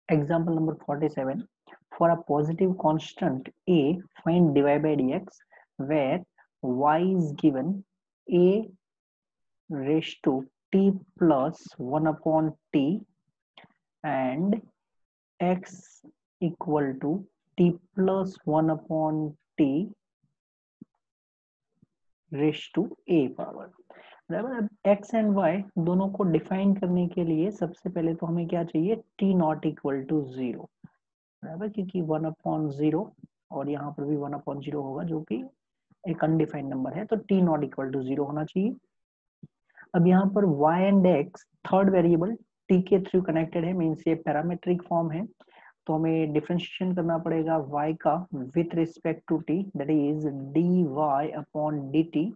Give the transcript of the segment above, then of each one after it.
Example number 47. For a positive constant a, find dy by dx, where y is given a raised to t plus 1 upon t and x equal to t plus 1 upon t raised to a power. बराबर। अब x and y दोनों को define करने के लिए सबसे पहले तो हमें क्या चाहिए, t नॉट इक्वल टू 0। बराबर, क्योंकि 1 अपॉन 0 और यहाँ पर भी 1 अपॉन 0 होगा जो कि एक अनडिफाइंड नंबर है, तो t नॉट इक्वल टू 0 होना चाहिए। अब यहाँ पर y and x third variable t के थ्रू कनेक्टेड है, मीन्स ये पैरामेट्रिक फॉर्म है, तो हमें डिफरेंशिएशन करना पड़ेगा y का with respect to t, that is dy upon dt।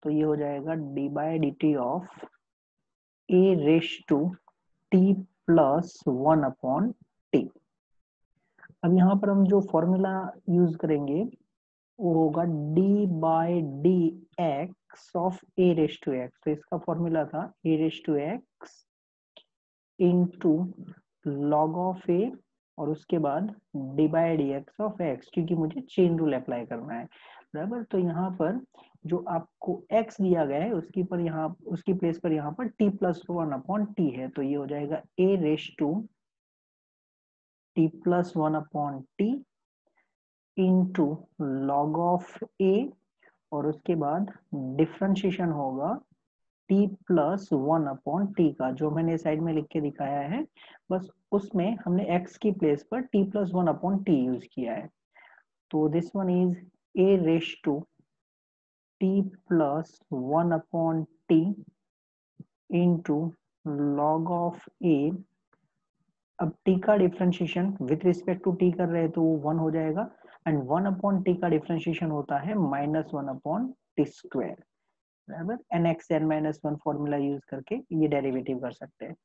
तो ये हो जाएगा d by d t of a raise to t plus 1 upon t। अब यहाँ पर हम जो फॉर्मूला यूज करेंगे वो होगा d by D x of a raise to x। तो इसका फॉर्मूला था a raise to x into log of a और उसके बाद d by D x of x, क्योंकि मुझे चेन रूल अप्लाई करना है। बराबर, तो यहाँ पर जो आपको x दिया गया है उसकी पर यहाँ उसकी प्लेस पर यहाँ पर t प्लस 1 अपॉन t है, तो ये हो जाएगा a raise to t plus 1 upon t into log of a और उसके बाद डिफरेंशिएशन होगा t प्लस 1 अपॉन t का, जो मैंने साइड में लिख के दिखाया है, बस उसमें हमने x की प्लेस पर t plus 1 upon t use किया है। तो this one is a raise to t plus 1 upon t into log of a। अब t का differentiation with respect to t कर रहे हैं तो वो 1 हो जाएगा, एंड 1 अपॉन t का डिफरेंशिएशन होता है माइनस 1 अपॉन टी स्क्वायर। बराबर, n x n minus 1 formula use करके ये डेरिवेटिव कर सकते हैं।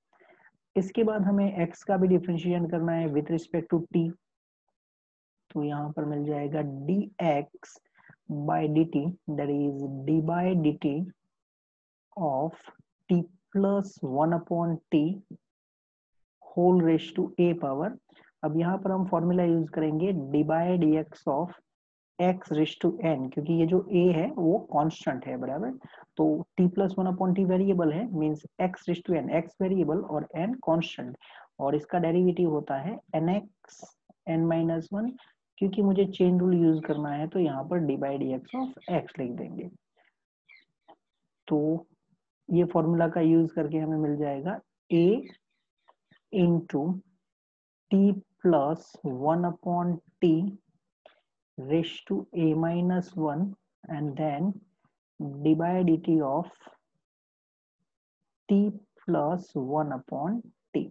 इसके बाद हमें x का भी डिफरेंशिएशन करना है विथ रिस्पेक्ट टू t, तो यहाँ पर मिल जाएगा dx by d t, that is d by d t of t plus 1 upon t whole raise to a power. अब यहाँ पर हम फॉर्मूला यूज करेंगे d by D x of x raise to n, क्योंकि ये जो a है वो कांस्टेंट है। बराबर, तो t plus 1 upon T variable है, means x raise to N, x variable और n कांस्टेंट, और इसका डेरिवेटिव होता है nx n माइनस 1। क्योंकि मुझे चेन रूल यूज करना है तो यहाँ पर d by D x of x लिख देंगे। तो ये फॉर्मूला का यूज करके हमें मिल जाएगा a into t plus 1 upon T raised to a minus 1 and then d by dt of t plus 1 upon t.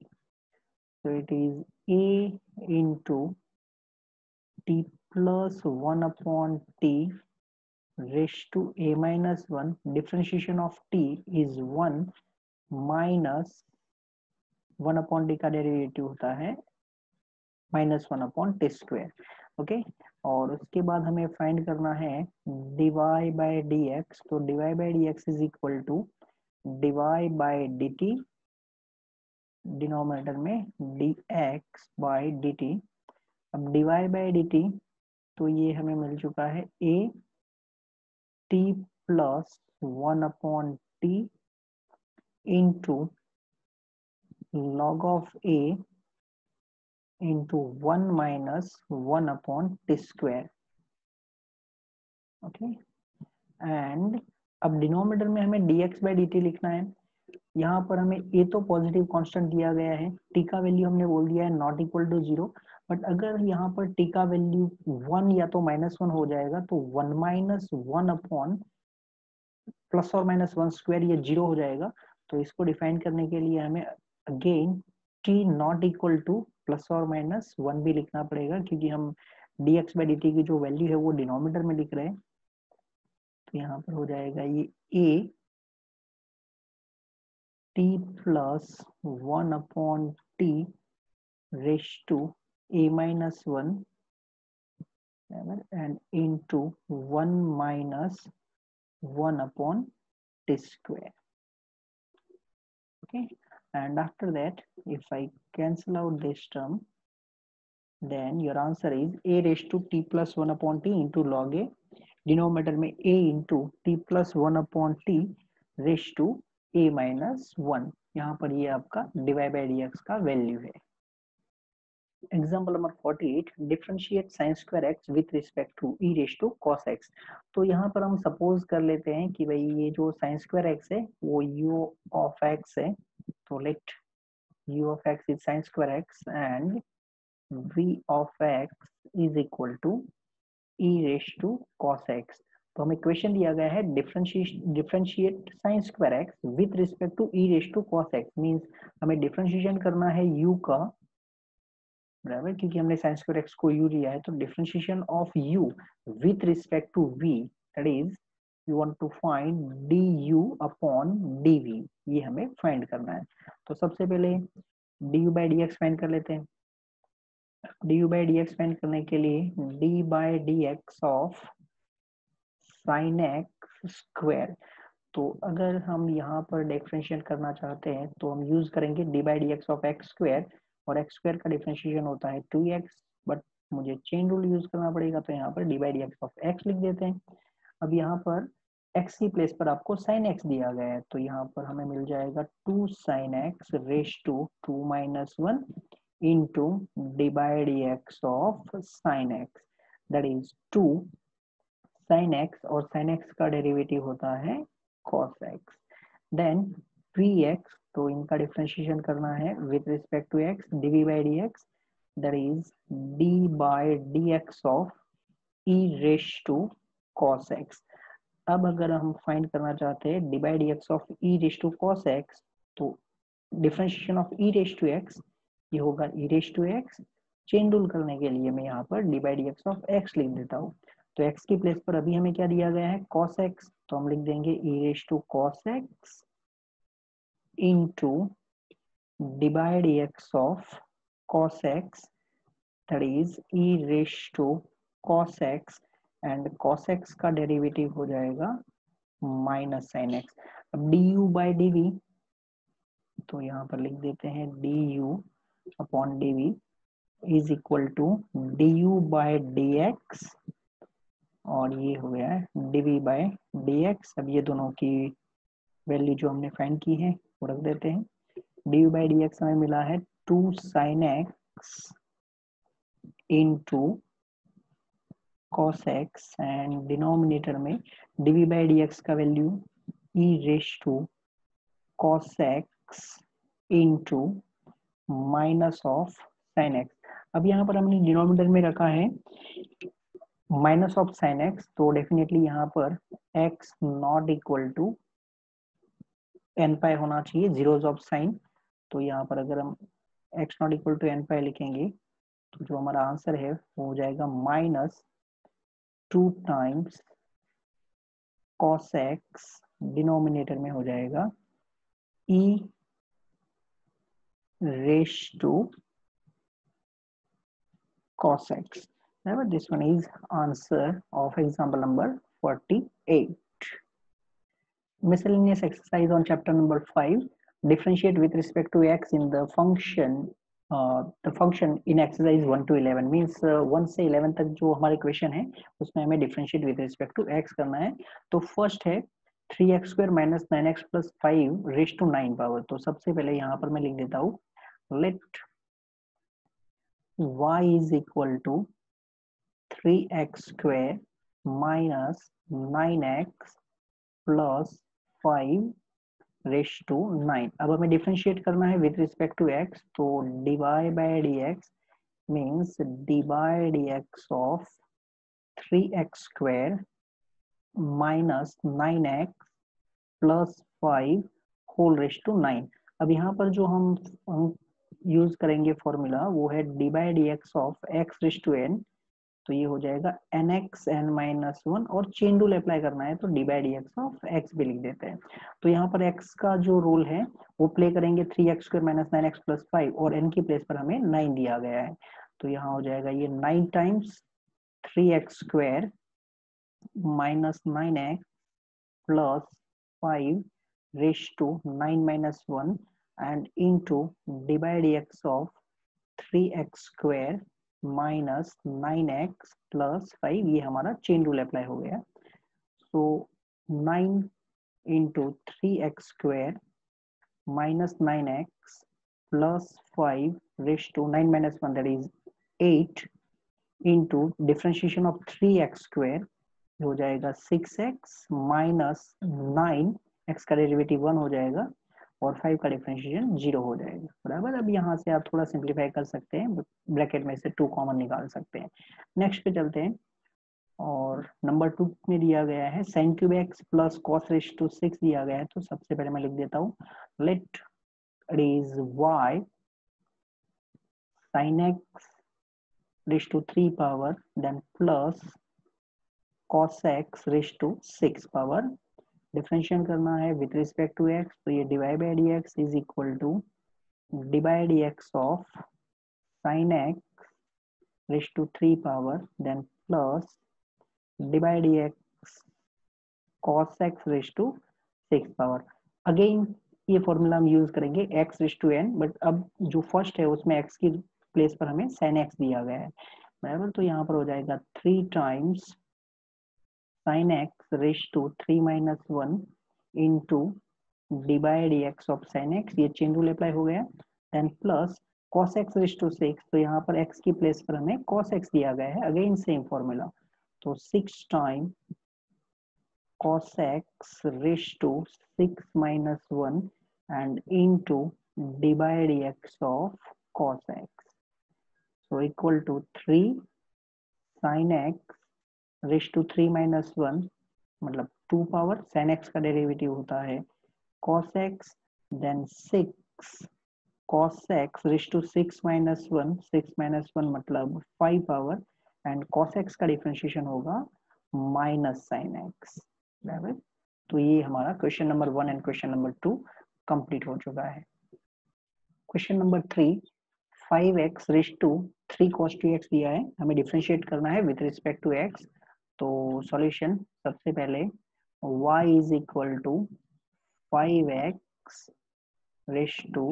So it is a into t plus 1 upon t raised to a minus 1. Differentiation of t is 1 minus 1 upon t का derivative होता है minus 1 upon t square. Okay, और उसके बाद हमें find करना है dy by D x. तो dy by D x is equal to dy by d t, denominator में dx बाई डी टी। अब dy बाई डी टी तो ये हमें मिल चुका है a t plus 1 upon t into log of a into 1 minus 1 upon t square. Okay, and अब denominator में हमें dx बाई डी टी लिखना है। यहाँ पर हमें a तो पॉजिटिव कांस्टेंट दिया गया है, t का वैल्यू हमने बोल दिया है नॉट इक्वल टू 0, बट अगर यहाँ पर t का वैल्यू 1 या तो माइनस 1 हो जाएगा तो 1 माइनस 1 अपॉन प्लस और माइनस 1 स्क्वायर ये 0 हो जाएगा। तो इसको डिफाइन करने के लिए हमें again t not equal two plus और माइनस 1 भी लिखना पड़ेगा, क्योंकि हम dx बाई dt की जो वैल्यू है वो डिनोमिनेटर में लिख रहे हैं। तो यहाँ पर हो जाएगा ये a t plus 1 upon t raise to a minus 1 and into 1 minus 1 upon t square. Okay, and after that if I cancel out this term, then your answer is a raised to t plus 1 upon t into log a, denominator में a into t plus 1 upon t raise to a minus 1। यहाँ पर ये आपका divide by D x का value है। Example number 48, differentiate sine square x with respect to e raise to cos x. तो यहाँ पर हम सपोज कर लेते हैं कि भाई ये जो साइन स्क्वायर एक्स है वो u ऑफ एक्स है, तो let u of x is sine square x and v of x is equal to e raise to cos x। तो हमें क्वेश्चन दिया गया है differentiate sine square x with respect to e raise to cos x, means हमें differentiation करना है u का, बराबर, क्योंकि हमने साइन स्क्वायर x को u लिया है, तो differentiation of u with respect to v, that is you want to find du upon dv, ये हमें फाइंड करना है। तो सबसे पहले du बाई dx फाइंड कर लेते हैं। du बाई dx फाइंड करने के लिए d by dx of sine x square, तो अगर हम यहाँ पर डिफरेंशिएट करना चाहते हैं तो हम यूज करेंगे d by D x of x square, और एक्स स्क्वायर का डिफरेंशिएशन होता है 2x, बट मुझे चेन रूल यूज करना पड़ेगा, तो यहाँ पर d by D x of x लिख देते हैं। अब यहाँ पर x की प्लेस पर आपको साइन x दिया गया है, तो यहाँ पर हमें मिल जाएगा 2 sine x raise to 2 minus 1 into d by D x of sine x, that is 2 sine x, और साइन एक्स का डेरिवेटिव होता है cos x, देन vx, तो इनका डिफरेंशिएशन करना है with respect to x, dv by dx, that is d by dx of e raise to cos x। अब अगर हम फाइंड करना चाहते हैं d by dx of e raise to cos x, तो differentiation of e raise to x ये होगा e raise to x, chain rule करने के लिए मैं यहाँ पर d by dx of x लिख देता हूँ। तो x की प्लेस पर अभी हमें क्या दिया गया है cos x, तो हम लिख देंगे e raise to cos x into d by dx of cos x, that is e raise to cos x, and cos x का डेरिवेटिव हो जाएगा माइनस साइन x। अब du बाई dv, तो यहाँ पर लिख देते हैं du upon dv is equal to du by dx, और ये हो गया है dv बाई dx। अब ये दोनों की वैल्यू जो हमने फाइंड की है वो रख देते हैं। du बाई dx हमें मिला है 2 sin x into cos x, and denominator में dv बाई dx का value e raise to cos x into minus of sin x। अब यहाँ पर हमने डिनोमिनेटर में रखा है माइनस ऑफ साइन एक्स, तो डेफिनेटली यहाँ पर x not equal to N pi होना चाहिए, जीरोज ऑफ साइन। तो यहाँ पर अगर हम x not equal to N pi लिखेंगे तो जो हमारा आंसर है वो हो जाएगा minus 2 times cos x, denominator में हो जाएगा e raise to cos x। Remember, this one is answer of example number 48. Miscellaneous exercise on chapter number 5. Differentiate with respect to x in the function in exercise 1 to 11, means 1 से 11 तक जो हमारे question है उसमें हमें differentiate with respect to x करना है। तो फर्स्ट है 3x square minus 9x plus 5 raise to 9 power. तो सबसे पहले यहाँ पर मैं लिख देता हूँ let y is equal to 3x square minus 9x plus 5 raise to 9। अब हमें डिफरेंशिएट करना है विथ रिस्पेक्ट टू x, तो dy by dx means dy dx of 3x square minus 9x plus 5 whole raise to 9। अब यहाँ पर जो हम यूज करेंगे फॉर्मूला वो है d by dx of x raise to n, तो ये हो जाएगा nx n माइनस 1, और चेन रूल अप्लाई करना है तो d by D x of x भी लिख देते हैं। तो यहाँ पर x का जो रोल है वो प्ले करेंगे 3x square minus 9x plus 5, और n की प्लेस पर हमें 9 दिया गया है, तो यहाँ हो जाएगा ये 9 times 3x square minus 9x plus 5 raise to 9 minus 1। And into d by D x of 3x square minus 9x plus 5, ये हमारा चेन रूल अप्लाई हो गया। तो 9 into 3x square minus 9x plus 5 raise to 9 minus 1 that is 8 into differentiation of 3x square हो जाएगा 6x minus 9, x का derivative 1 हो जाएगा और 5 का डिफरेंशिएशन 0 हो जाएगा, बराबर। अब यहाँ से आप थोड़ा सिंप्लीफाई कर सकते हैं, ब्रैकेट में से 2 कॉमन निकाल सकते हैं। नेक्स्ट पे चलते हैं, और नंबर 2 में दिया गया है sin cube x plus cos raise to 6 दिया गया है। तो सबसे पहले मैं लिख देता हूँ, let it is y sin x raise to 3 power then plus cos x raise to 6 power. Differentiate करना है विथ रिस्पेक्ट टू x, तो ये divide by dx is equal to d by D x of sin x raise to 3 power then plus d by D x cos x raise to 6 power. Again ये formula हम use करेंगे x raise to n, but अब जो first है उसमें x की place पर हमें sin x दिया गया है, बराबर। तो यहाँ पर हो जाएगा 3 times sin x raise to 3 minus 1 into d by D x of sin x, ये चेन रूल अप्लाई हो गया, then plus cos x raise to 6, तो यहाँ पर x की प्लेस पर हमें cos x दिया गया है, अगेन सेम फॉर्मूला, तो 6 time cos x raise to 6 minus 1 and into d by dx of cos x, so equal to 3 sin x raise to 3 minus 1 मतलब 2 पावर, sin x का derivative होता है cos x, then 6 cos x raise to 6 minus 1, 6 minus 1 मतलब 5 power, and cos x का differentiation होगा minus sin x, बराबर। तो ये हमारा question number 1 and question number 2 complete हो चुका है। Question number 3, 5x raise to 3 cos 2x दिया है, हमें डिफरेंशिएट करना है विथ रिस्पेक्ट टू x। तो सॉल्यूशन सबसे पहले y is equal to 5x raise to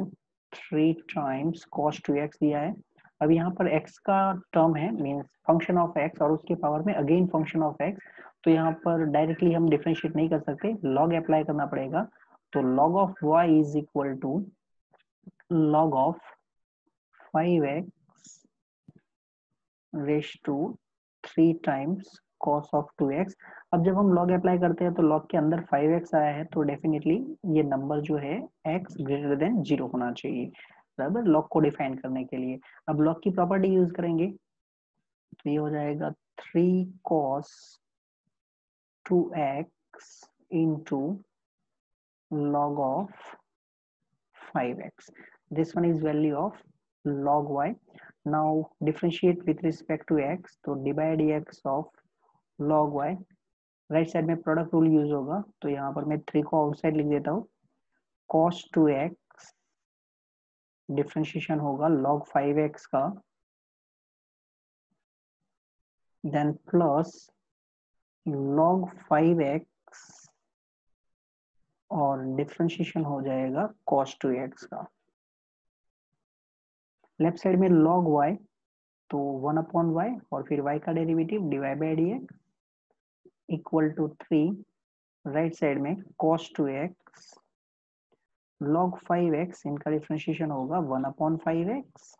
3 times cos 2x दिया है। अब यहाँ पर x का टर्म है, मींस फंक्शन ऑफ x और उसके पावर में अगेन फंक्शन ऑफ x, तो यहाँ पर डायरेक्टली हम डिफरेंशिएट नहीं कर सकते, लॉग अप्लाई करना पड़ेगा। तो log of y is equal to log of 5x raise to 3 times cos of 2x। अब जब हम log अप्लाई करते हैं तो log के अंदर 5x आया है, तो डेफिनेटली ये नंबर जो है x ग्रेटर देन 0 होना चाहिए, बराबर, log को डिफाइन करने के लिए। अब log की प्रॉपर्टी यूज करेंगे, तो ये हो जाएगा 3 cos 2x into log of 5x. This one is value of log y. Now differentiate with respect to x, तो d by dx of log y, right side में प्रोडक्ट रूल यूज होगा, तो यहाँ पर मैं 3 को आउटसाइड लिख देता हूँ, cos 2x डिफरेंशिएशन होगा log 5x का, देन प्लस log 5x और डिफरेंशिएशन हो जाएगा cos 2x का। लेफ्ट साइड में log y, तो 1 अपॉन y और फिर y का derivative divide by dx equal to 3, right side में cos 2x log 5x, इनका डिफरेंशिएशन होगा 1 अपॉन 5x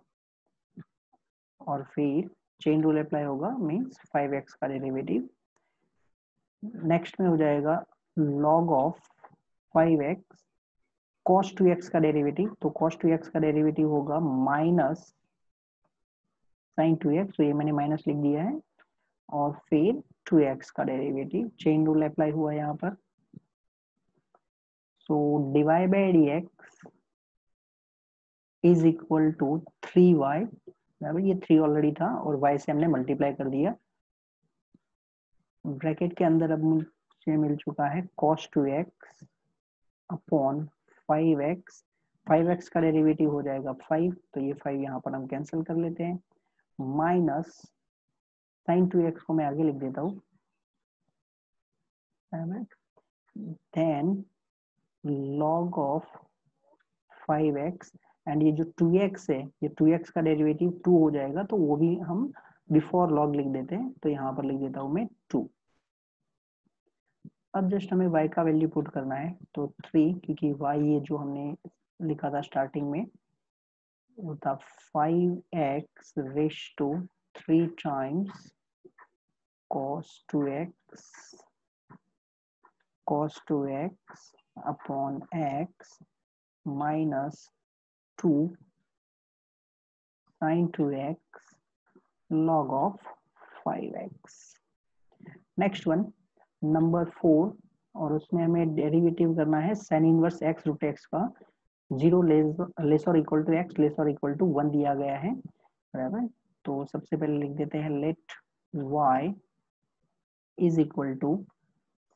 और फिर चेन रूल अप्लाई होगा, मींस 5x का डेरिवेटिव। नेक्स्ट में हो जाएगा log of 5x cos 2x का डेरिवेटिव, तो cos 2x का डेरिवेटिव होगा माइनस sin 2x, तो ये मैंने माइनस लिख दिया है, और फिर 2x का डेरिवेटिव, चेन रूल अप्लाई हुआ यहाँ पर। So divide by dx is equal to 3y, बराबर, ये 3 ऑलरेडी था और y से हमने मल्टीप्लाई कर दिया, ब्रैकेट के अंदर अब मुझे मिल चुका है cos 2x upon 5x, 5x का डेरिवेटिव हो जाएगा 5, तो ये 5 यहाँ पर हम कैंसिल कर लेते हैं, माइनस sin 2x को मैं आगे लिख देता हूँ, then log of 5x and ये जो 2x है, ये 2x का डेरिवेटिव 2 हो जाएगा, तो वो भी हम बिफोर लॉग लिख देते हैं, तो यहाँ पर लिख देता हूँ मैं 2। अब जस्ट हमें y का वैल्यू पुट करना है, तो 3, क्योंकि y ये जो हमने लिखा था स्टार्टिंग में वो था 5x raise to 3 times cos 2x upon x minus 2 sin 2x log of 5x। Next one number 4, और उसमें हमें डेरिवेटिव करना है sin inverse x root x का 0 लेस और इक्वल टू x लेस और इक्वल टू 1 दिया गया है, बराबर। तो सबसे पहले लिख देते हैं let y is equal to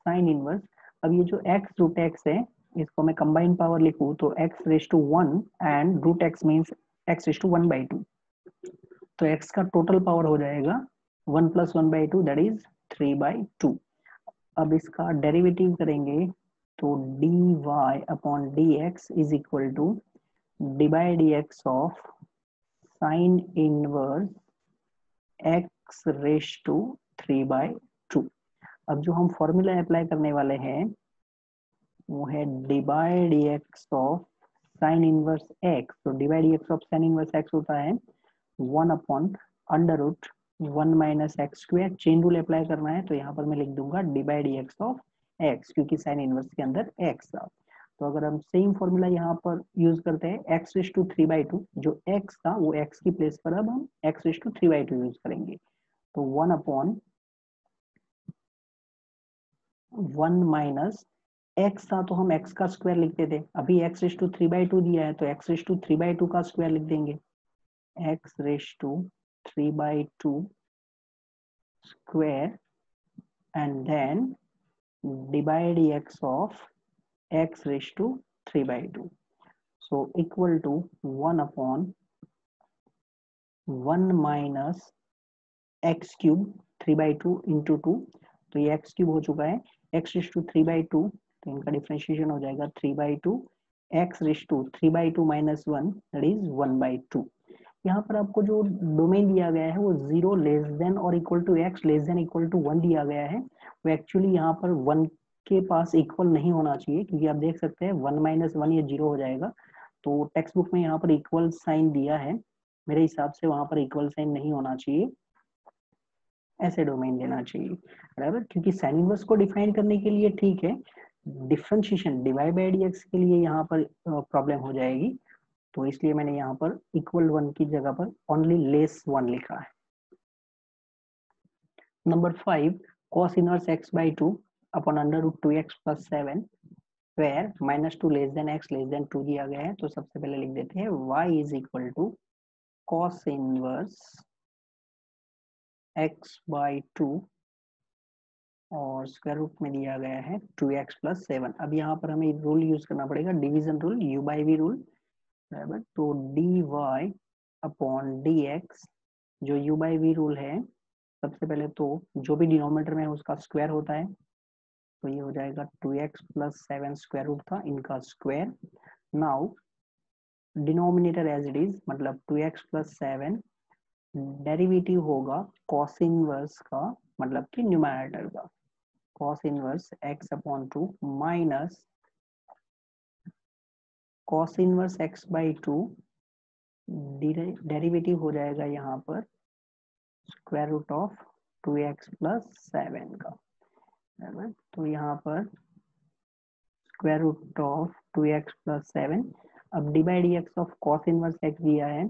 sine inverse. अब ये जो x रूट x है, इसको मैं कंबाइन पावर लिखूं तो x raise to 1 and root x means x raise to 1/2, तो x का टोटल पावर हो जाएगा 1 + 1/2 दैट इज 3/2। अब इसका डेरिवेटिव करेंगे तो dy upon dx is equal to dy dx of sine inverse x raise to 3/2। अब जो हम फॉर्मूला अप्लाई करने वाले हैं वो है dy dx of sine inverse x। तो dy dx of sine inverse x होता है 1 upon under root 1 minus x square. Chain rule apply करना है, तो यहाँ पर मैं लिख दूंगा d by D x of x, क्योंकि साइन इनवर्स के अंदर एक्स था। तो अगर हम सेम फॉर्मूला यहाँ पर यूज करते हैं x रेज टू 3/2, जो x था वो x की प्लेस पर अब हम x रेज टू 3/2 यूज करेंगे, तो 1 अपॉन 1 माइनस x था तो हम x का स्क्वायर लिखते थे, अभी x रेज टू 3/2 दिया है तो x रेज टू 3/2 का स्क्वायर लिख देंगे, x raise to 3/2 square and then divide x of x raised to 3/2, so equal to 1 upon 1 minus x cube 3/2 into 2, तो ये x cube हो चुका है, x raised to 3/2, तो इनका डिफरेंशिएशन हो जाएगा 3/2, x raised to 3/2 minus 1 that is 1/2। यहाँ पर आपको जो डोमेन दिया गया है वो 0 लेस देन और equal to x less than equal to 1 दिया गया है, वो एक्चुअली यहाँ पर 1 के पास इक्वल नहीं होना चाहिए, क्योंकि आप देख सकते हैं 1 - 1 ये 0 हो जाएगा। तो टेक्स्ट बुक में यहाँ पर इक्वल साइन दिया है, मेरे हिसाब से वहां पर इक्वल साइन नहीं होना चाहिए, ऐसे डोमेन देना चाहिए, बराबर। क्योंकि साइन इनवर्स को डिफाइन करने के लिए ठीक है, डिफरेंशिएशन डिवाइड बाय dx के लिए यहाँ पर प्रॉब्लम हो जाएगी, तो इसलिए मैंने यहाँ पर इक्वल 1 की जगह पर ओनली लेस 1 लिखा है। Number 5 cos inverse x/2 upon under root 2x + 7 where -2 less than x less than 2 दिया गया है, तो सबसे पहले लिख देते हैं y is equal to cos inverse x/2 और स्क्वायर रूट में दिया गया है 2x + 7। अब यहाँ पर हमें रूल यूज करना पड़ेगा, डिवीजन रूल, u/v रूल, बराबर। तो dy अपॉन dx, जो u/v रूल है, सबसे पहले तो जो भी डिनोमिनेटर में उसका स्क्वायर होता है, तो ये हो जाएगा 2x + 7 स्क्वायर रूट था इनका square. Now denominator as it is, मतलब 2x + 7, डेरिवेटिव होगा cos इनवर्स का, मतलब कि न्यूमरेटर का cos inverse x/2 minus cos inverse x/2, derivative हो जाएगा यहाँ पर स्क्वायर रूट ऑफ 2x + 7 का, बराबर। तो यहाँ पर स्क्वायर रूट ऑफ 2x + 7, अब d by D x of cos inverse x दिया है,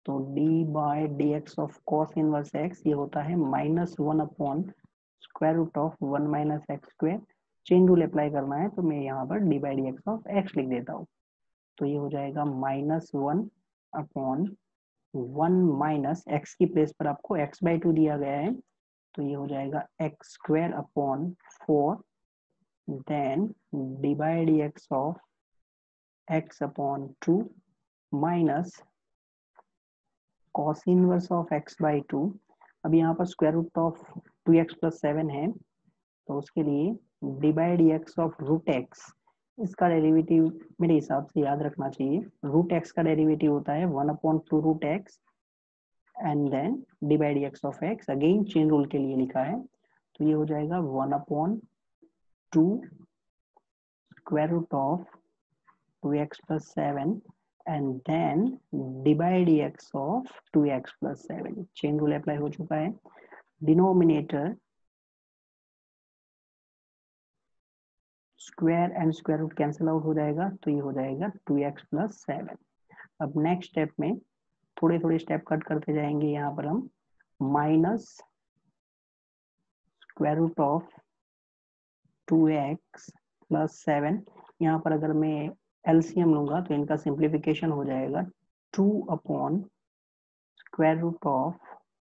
तो d by D x of cos inverse x ये होता है -1 upon square root of 1 minus x square. Chain rule apply करना है, तो मैं यहाँ पर d by D x of x लिख देता हूँ, तो ये हो जाएगा -1 अपॉन 1 माइनस एक्स की प्लेस पर आपको x/2 दिया गया है, तो ये हो जाएगा x² upon 4, then d by D x of x/2 minus cos inverse of x/2। अब यहाँ पर स्क्वायर रूट ऑफ 2x + 7 है, तो उसके लिए d by D x of root x, इसका डेरिवेटिव मेरे हिसाब से याद रखना चाहिए, रूट एक्स का डेरिवेटिव होता है 1/2 root x and then divide x of x, again chain rule के लिए लिखा है, तो ये हो जाएगा 1/2 square root of 2x plus 7 and then divide x of 2x plus 7, chain rule apply हो चुका है, denominator square and square root cancel out हो जाएगा, तो ये हो जाएगा 2x plus 7। अब नेक्स्ट स्टेप में थोड़े थोड़े स्टेप कट करते जाएंगे, यहाँ पर हम minus square root of 2x plus 7, यहाँ पर अगर मैं एलसीएम लूंगा तो इनका सिंप्लीफिकेशन हो जाएगा 2 upon square root of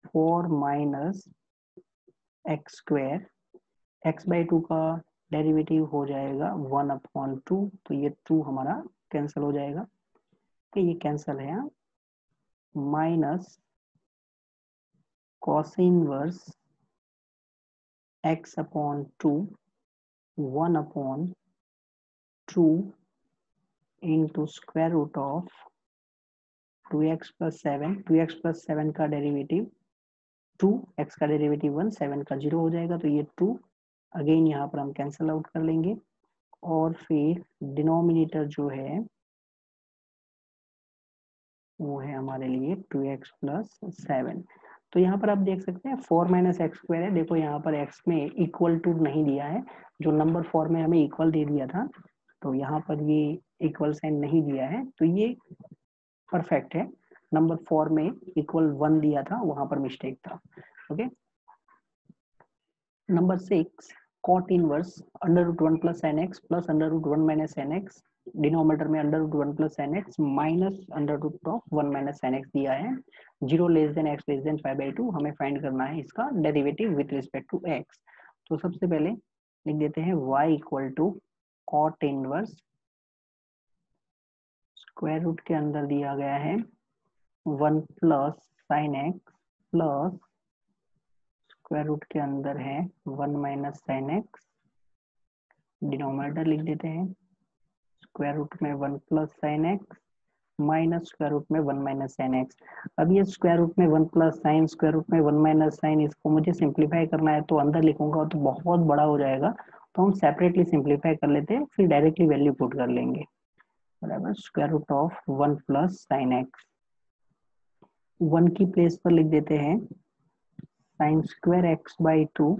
4 minus x square, x by 2 का डेरिवेटिव हो जाएगा 1/2, तो ये 2 हमारा कैंसिल हो जाएगा, तो ये कैंसिल है, minus cos inverse x upon 2 1/2 into square root of 2x plus 7, 2x plus 7 का डेरिवेटिव 2, x का डेरिवेटिव 1, 7 का 0 हो जाएगा, तो ये 2 अगेन यहाँ पर हम कैंसिल आउट कर लेंगे, और फिर डिनोमिनेटर जो है वो है हमारे लिए 2x plus 7। तो यहाँ पर आप देख सकते हैं 4 माइनस एक्स स्क्वायर है, देखो यहाँ पर x में इक्वल टू नहीं दिया है, जो नंबर 4 में हमें इक्वल दे दिया था, तो यहाँ पर ये इक्वल साइन नहीं दिया है, तो ये परफेक्ट है, नंबर 4 में इक्वल 1 दिया था, वहां पर मिस्टेक था। Okay, number 6 cot inverse under root 1 plus N X plus under root 1 minus N X, denominator में under root 1 plus N X minus under root of 1 minus N X दिया है, 0 less than X less than 5/2, हमें find करना है इसका derivative with respect to X. तो सबसे पहले लिख देते हैं y equal to cot inverse, square root के अंदर दिया गया है 1 plus sine x plus square root के अंदर है 1 माइनस साइन एक्स, डिनोमिनेटर लिख देते हैं स्क्वायर रूट में 1 plus sine x minus square root में 1 माइनस साइन एक्स। अब ये स्क्वायर रूट में 1 प्लस साइन, स्क्वायर रूट में 1 माइनस साइन, इसको मुझे सिंप्लीफाई करना है, तो अंदर लिखूंगा तो बहुत बड़ा हो जाएगा, तो हम सेपरेटली सिंप्लीफाई कर लेते हैं, फिर डायरेक्टली वैल्यू पुट कर लेंगे, बराबर square root of 1 plus sine x, 1 की प्लेस पर लिख देते हैं sine square x by 2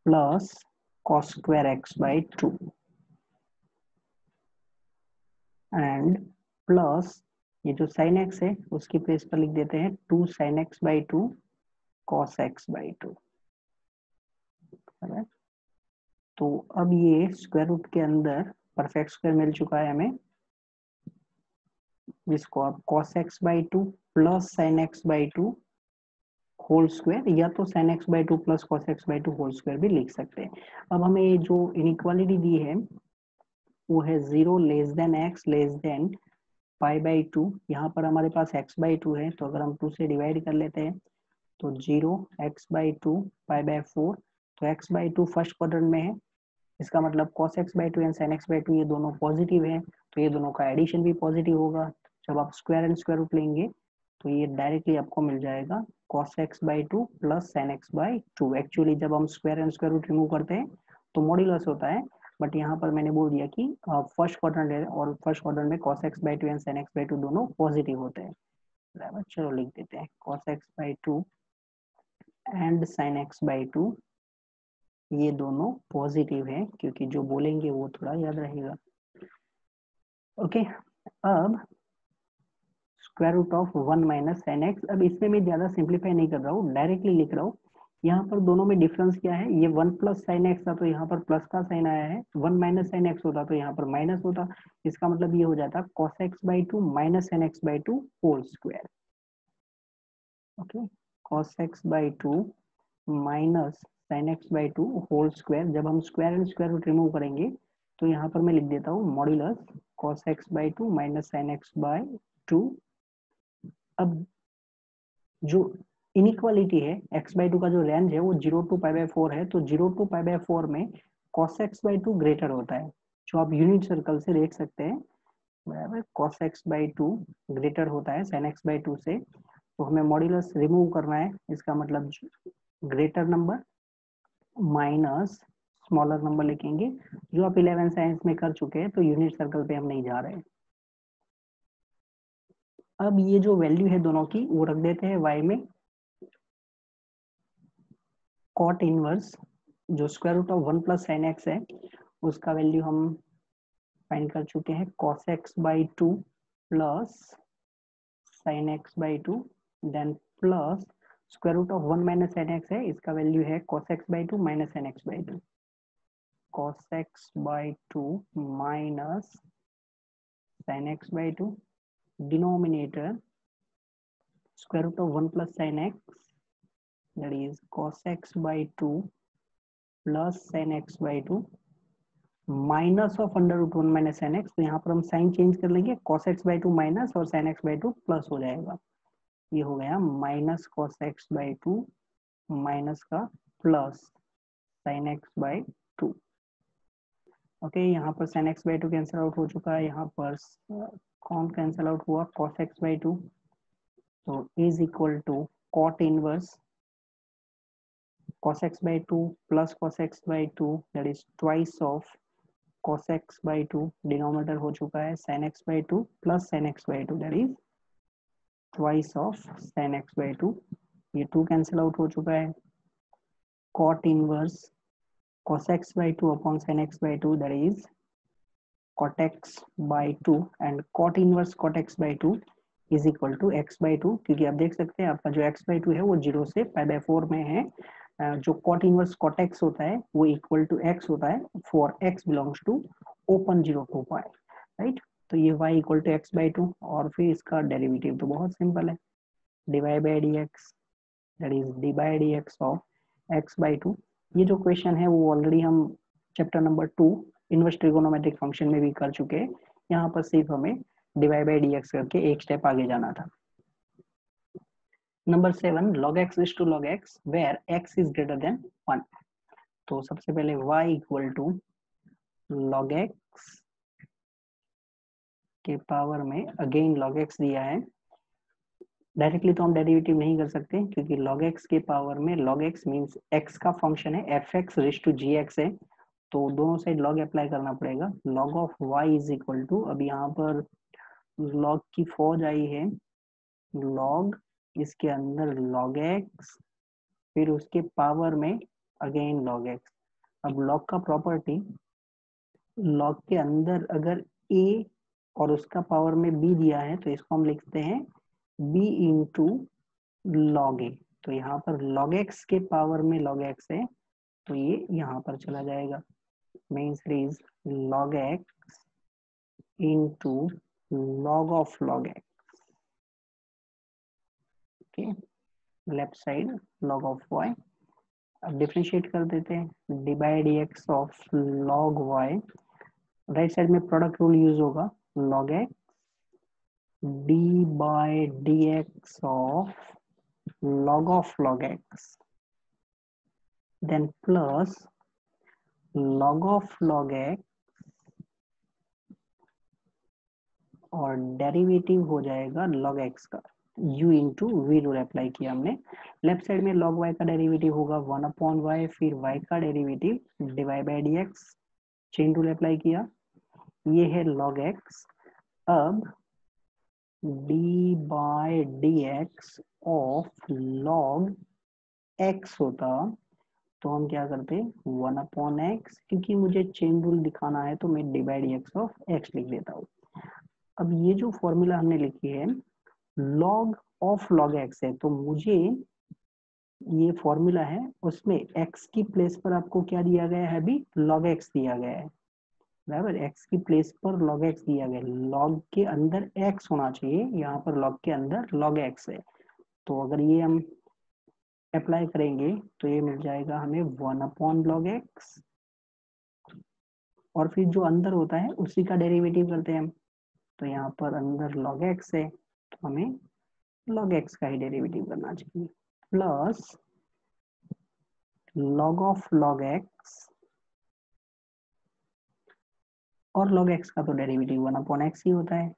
plus cos square x by 2 and plus ये जो साइन एक्स है उसकी प्लेस पर लिख देते हैं 2 sine x by 2 cos x by 2। तो अब ये स्क्वायर रूट के अंदर परफेक्ट स्क्वायर मिल चुका है हमें, जिसको आप cos x by 2 plus sine x by 2 whole square, या तो sin x by 2 plus cos x by 2 whole square भी लिख सकते हैं। अब हमें ये जो इनइक्वालिटी दी है वो है 0 less than x less than pi by 2, यहाँ पर हमारे पास x बाई 2 है, तो अगर हम 2 से डिवाइड कर लेते हैं तो 0 x बाई 2 पाई बाई 4, तो x बाई 2 फर्स्ट क्वाड्रेंट में है, इसका मतलब cos x by 2 and sin x by 2 ये दोनों पॉजिटिव है, तो ये दोनों का एडिशन भी पॉजिटिव होगा, जब आप स्क्वायर एंड स्क्वायर रूट लेंगे तो ये डायरेक्टली आपको मिल जाएगा cos x by 2 plus sin x by 2। Actually जब हम square and square root remove करते हैं तो मॉड्यूलस होता है, बट यहाँ पर मैंने बोल दिया कि फर्स्ट क्वाड्रेंट है और फर्स्ट क्वाड्रेंट में cos x by 2 and sin x by 2 दोनों पॉजिटिव होते हैं, बराबर। चलो लिख देते हैं cos x by 2 and sin x by 2, ये दोनों पॉजिटिव है, क्योंकि जो बोलेंगे वो थोड़ा याद रहेगा। ओके, अब square root of 1 minus sine x, अब इसमें मैं ज्यादा सिंप्लीफाई नहीं कर रहा हूँ, डायरेक्टली लिख रहा हूँ। यहाँ पर दोनों में डिफरेंस क्या है, ये 1 प्लस साइन एक्स था तो यहाँ पर प्लस का साइन आया है, 1 माइनस साइन एक्स होता तो यहाँ पर माइनस होता, इसका मतलब ये हो जाता cos x by 2 minus sine x by 2 whole square. Okay, cos x by 2 minus sine x by 2 whole square, जब हम square and square root remove करेंगे तो यहाँ पर मैं लिख देता हूँ modulus cos x by 2 minus sine x by 2। अब जो इनइक्वालिटी है x बाई 2 का जो रेंज है वो 0 टू पाई बाई 4 है, तो 0 टू पाई बाई 4 में cos x बाई 2 ग्रेटर होता है, जो आप यूनिट सर्कल से देख सकते हैं, बराबर। cos x बाई 2 ग्रेटर होता है sin x बाई 2 से, तो हमें मॉड्यूलस रिमूव करना है, इसका मतलब greater number minus smaller number लिखेंगे, जो आप 11 साइंस में कर चुके हैं, तो यूनिट सर्कल पे हम नहीं जा रहे हैं। अब ये जो वैल्यू है दोनों की वो रख देते हैं y में, कॉट इनवर्स जो square root of 1 plus sine x है उसका वैल्यू हम फाइंड कर चुके हैं, cos x by 2 plus sine x by 2 then plus square root of 1 minus sine x है, इसका वैल्यू है cos x by 2 minus sine x by 2, cos x by 2 minus sin x by 2, denominator square root of 1 plus sin x, that is cos x by 2 plus sin x by 2 minus of under root 1 minus sin x, तो यहाँ पर हम sign change कर लेंगे, cos x by 2 minus और sin x by 2 plus हो जाएगा, ये हो गया minus cos x by 2 minus का plus sin x by 2। Okay, यहाँ पर sin x by 2 cancel out हो चुका है, यहाँ पर कौन कैंसिल आउट हुआ, cos x by 2, तो इज इक्वल टू cot इनवर्स cos x by 2 plus cos x by 2, that is twice of cos x by 2, denominator हो चुका है sin x by 2 plus sin x by 2, that is twice of sin x by 2, ये 2 cancel out हो चुका है, cot इनवर्स cos x by 2 upon sin x by 2, that is cot x by 2, and cot inverse cot x by 2 is equal to x by 2, क्योंकि आप देख सकते हैं आपका जो x by 2 है वो 0 से π/4 में है, जो cot इनवर्स cot x होता है वो इक्वल टू x होता है for x belongs to open 0 to pi, right. तो ये y equal to x by 2, और फिर इसका डेरिवेटिव तो बहुत सिंपल है, divide by dx, that is D by dx of x by 2। ये जो क्वेश्चन है वो ऑलरेडी हम chapter number 2 inverse trigonometric function में भी कर चुके हैं, यहाँ पर सिर्फ हमें डिवाइड बाई dx करके एक स्टेप आगे जाना था। Number 7, log x is to log x where x is greater than 1, तो सबसे पहले y equal to log x के पावर में अगेन log x दिया है, डायरेक्टली तो हम डेरिवेटिव नहीं कर सकते क्योंकि log x के पावर में log x मींस x का फंक्शन है, fx रेज टू gx है, तो दोनों साइड log अप्लाई करना पड़ेगा, log of y is equal to, अब यहाँ पर log की फौज आई है, log इसके अंदर log x फिर उसके पावर में अगेन log x। अब log का प्रॉपर्टी, log के अंदर अगर a और उसका पावर में b दिया है तो इसको हम लिखते हैं b इंटू log a, तो यहाँ पर log x के पावर में log x है तो ये यहाँ पर चला जाएगा, means it is log x into log of log x, okay, left side log of y। अब डिफरेंशिएट कर देते हैं, D by D x of log y, right side में प्रोडक्ट रूल यूज होगा, log x D by D x of log x, then plus log of log x और derivative हो जाएगा log x का, u into V rule apply किया हमने, left side में log y का डेरिवेटिव होगा 1 अपॉन y, फिर y का derivative divide by D X, chain rule apply किया, ये है log x। अब d by D x of log x होता तो हम क्या करते 1 अपॉन x, क्योंकि मुझे चेन रूल दिखाना है तो मैं d by D x of x लिख देता हूँ। अब ये जो फॉर्मूला हमने लिखी है log ऑफ log x है, तो मुझे ये फॉर्मूला है उसमें x की प्लेस पर आपको क्या दिया गया है, अभी log x दिया गया है, बराबर, x की प्लेस पर log x दिया गया, log के अंदर x होना चाहिए, यहाँ पर log के अंदर log x है, तो अगर ये हम अप्लाई करेंगे तो ये मिल जाएगा हमें 1 अपॉन log x, और फिर जो अंदर होता है उसी का डेरिवेटिव करते हैं हम, तो यहाँ पर अंदर log x है तो हमें log x का ही डेरिवेटिव करना चाहिए, plus log of log x और log x का तो डेरिवेटिव 1/x ही होता है।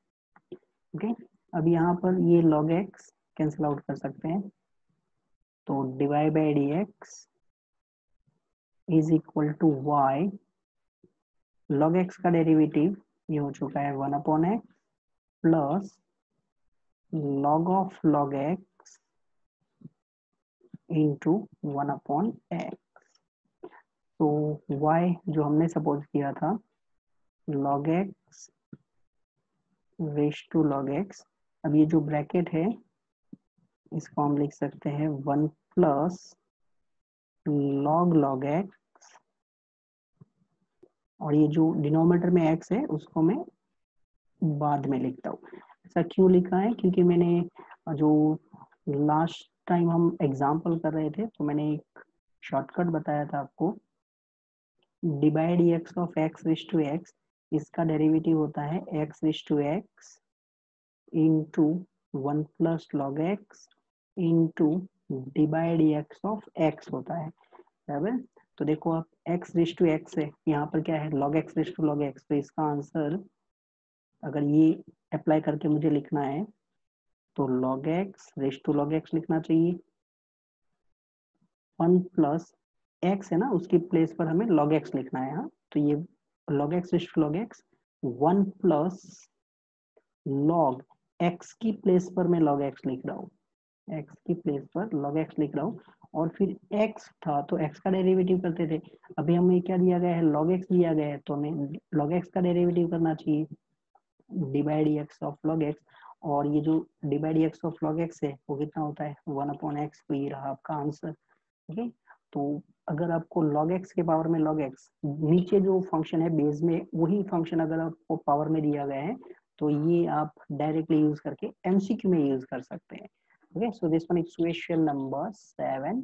ओके, अब यहाँ पर ये log x कैंसिल आउट कर सकते हैं, तो divide by D x is equal to Y, log x का डेरिवेटिव ये हो चुका है 1/x plus log of log x into 1/x। तो y जो हमने सपोज किया था log x raise to log x, अब ये जो ब्रैकेट है इसको हम लिख सकते हैं 1 प्लस log x, और ये जो डिनोमिनेटर में x है उसको मैं बाद में लिखता हूँ। ऐसा क्यों लिखा है, क्योंकि मैंने जो लास्ट टाइम हम एग्जाम्पल कर रहे थे तो मैंने एक शॉर्टकट बताया था आपको, divide x of X raise to X, इसका डेरिवेटिव होता है X raise to X into 1 plus log X into divide x of X होता है, बराबर। तो देखो आप एक्स रेज टू एक्स है, यहाँ पर क्या है log X raise to log X, तो इसका आंसर अगर ये अप्लाई करके मुझे लिखना है तो log x raise to log x लिखना चाहिए, 1 प्लस x है ना उसकी प्लेस पर हमें log x लिखना है। हाँ, तो ये log x raise to log x 1 plus log x की प्लेस पर मैं log x लिख रहा हूँ, x की प्लेस पर log x लिख रहा हूँ, और फिर x था तो x का डेरिवेटिव करते थे। अभी हमें क्या दिया गया है log x दिया गया है, तो हमें log x का डेरिवेटिव करना चाहिए, divide x of log x, और ये जो divide x of log x है वो कितना होता है 1/x, तो ये रहा आपका आंसर। ओके, तो अगर आपको log x के पावर में log x, नीचे जो फंक्शन है बेस में वही फंक्शन अगर आपको पावर में दिया गया है तो ये आप डायरेक्टली यूज करके एमसीक्यू में यूज कर सकते हैं। Okay, so this one is question number 7।